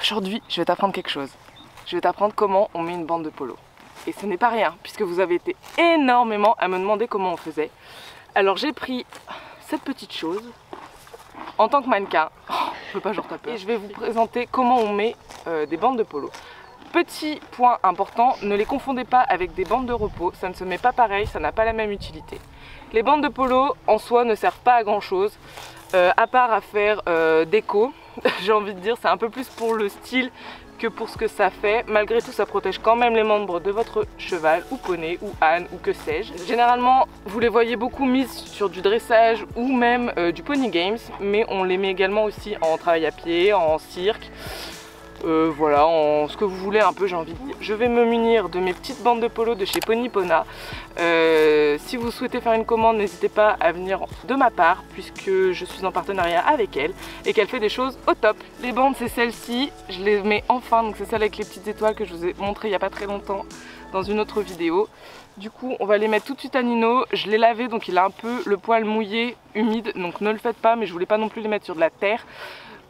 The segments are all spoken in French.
Aujourd'hui, je vais t'apprendre quelque chose. Je vais t'apprendre comment on met une bande de polo. Et ce n'est pas rien, puisque vous avez été énormément à me demander comment on faisait. Alors j'ai pris cette petite chose en tant que mannequin. Oh, je peux pas genre taper. Et je vais vous présenter comment on met des bandes de polo. Petit point important, ne les confondez pas avec des bandes de repos. Ça ne se met pas pareil, ça n'a pas la même utilité. Les bandes de polo en soi ne servent pas à grand chose, à part à faire déco. J'ai envie de dire, c'est un peu plus pour le style que pour ce que ça fait. Malgré tout, ça protège quand même les membres de votre cheval ou poney ou âne ou que sais-je. Généralement, vous les voyez beaucoup mises sur du dressage ou même du pony games, mais on les met également aussi en travail à pied, en cirque. Voilà, en ce que vous voulez un peu, j'ai envie de dire. Je vais me munir de mes petites bandes de polo de chez Ponypona. Si vous souhaitez faire une commande, n'hésitez pas à venir de ma part, puisque je suis en partenariat avec elle et qu'elle fait des choses au top. Les bandes, c'est celles-ci, je les mets enfin, donc c'est celle avec les petites étoiles que je vous ai montré il n'y a pas très longtemps dans une autre vidéo. Du coup, on va les mettre tout de suite à Nino. Je l'ai lavé, donc il a un peu le poil mouillé, humide, donc ne le faites pas, mais je voulais pas non plus les mettre sur de la terre.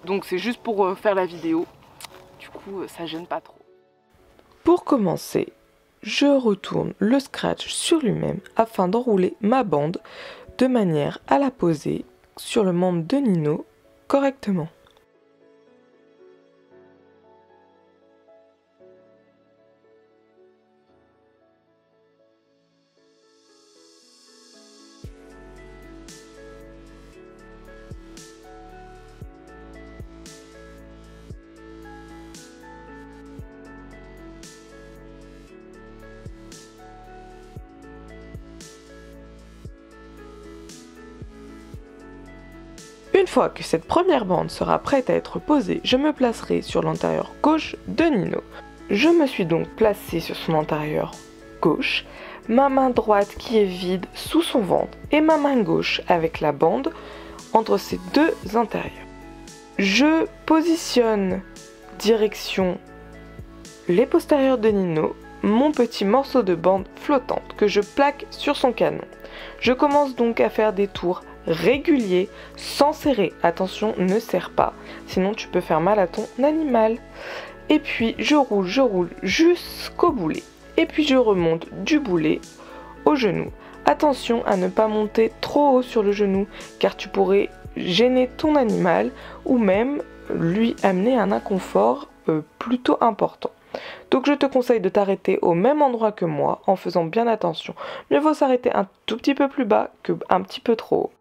Donc c'est juste pour faire la vidéo. Du coup, ça gêne pas trop. Pour commencer, je retourne le scratch sur lui-même afin d'enrouler ma bande de manière à la poser sur le membre de Nino correctement. Une fois que cette première bande sera prête à être posée, je me placerai sur l'antérieur gauche de Nino. Je me suis donc placée sur son antérieur gauche, ma main droite qui est vide sous son ventre et ma main gauche avec la bande entre ces deux antérieurs. Je positionne direction les postérieurs de Nino, mon petit morceau de bande flottante que je plaque sur son canon. Je commence donc à faire des tours régulier, sans serrer. Attention, ne serre pas, sinon tu peux faire mal à ton animal. Et puis je roule jusqu'au boulet. Et puis je remonte du boulet au genou. Attention à ne pas monter trop haut sur le genou, car tu pourrais gêner ton animal ou même lui amener un inconfort plutôt important. Donc je te conseille de t'arrêter au même endroit que moi en faisant bien attention. Mieux vaut s'arrêter un tout petit peu plus bas que un petit peu trop haut.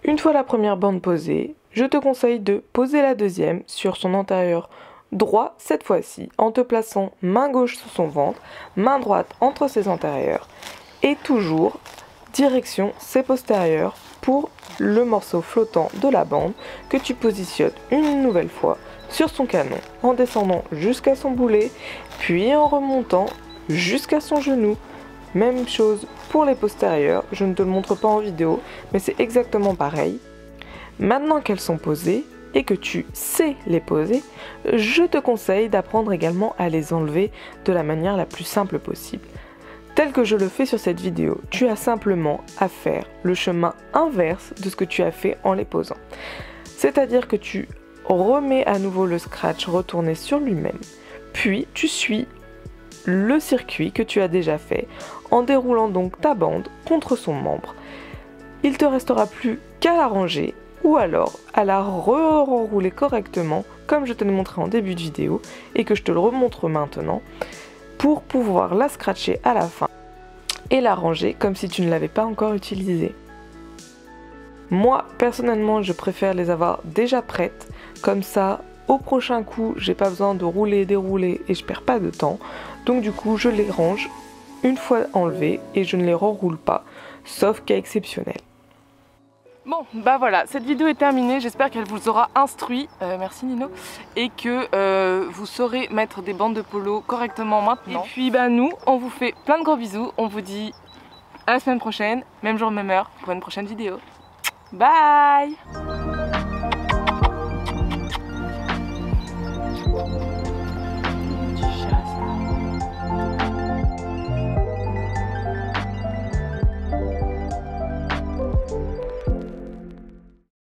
Une fois la première bande posée, je te conseille de poser la deuxième sur son antérieur droit cette fois-ci, en te plaçant main gauche sous son ventre, main droite entre ses antérieurs et toujours direction ses postérieurs pour le morceau flottant de la bande que tu positionnes une nouvelle fois sur son canon en descendant jusqu'à son boulet puis en remontant jusqu'à son genou. Même chose pour les postérieurs, je ne te le montre pas en vidéo, mais c'est exactement pareil. Maintenant qu'elles sont posées et que tu sais les poser, je te conseille d'apprendre également à les enlever de la manière la plus simple possible. Tel que je le fais sur cette vidéo, tu as simplement à faire le chemin inverse de ce que tu as fait en les posant. C'est-à-dire que tu remets à nouveau le scratch retourné sur lui-même, puis tu suis le circuit que tu as déjà fait en déroulant donc ta bande contre son membre. Il te restera plus qu'à la ranger ou alors à la re-enrouler correctement comme je te l'ai montré en début de vidéo et que je te le remontre maintenant pour pouvoir la scratcher à la fin et la ranger comme si tu ne l'avais pas encore utilisée. Moi personnellement je préfère les avoir déjà prêtes, comme ça au prochain coup j'ai pas besoin de rouler, dérouler et je perds pas de temps. Donc du coup je les range une fois enlevés et je ne les reroule pas, sauf cas exceptionnel. Bon, bah voilà, cette vidéo est terminée, j'espère qu'elle vous aura instruit, merci Nino, et que vous saurez mettre des bandes de polo correctement maintenant. Et puis bah nous, on vous fait plein de gros bisous, on vous dit à la semaine prochaine, même jour, même heure, pour une prochaine vidéo. Bye!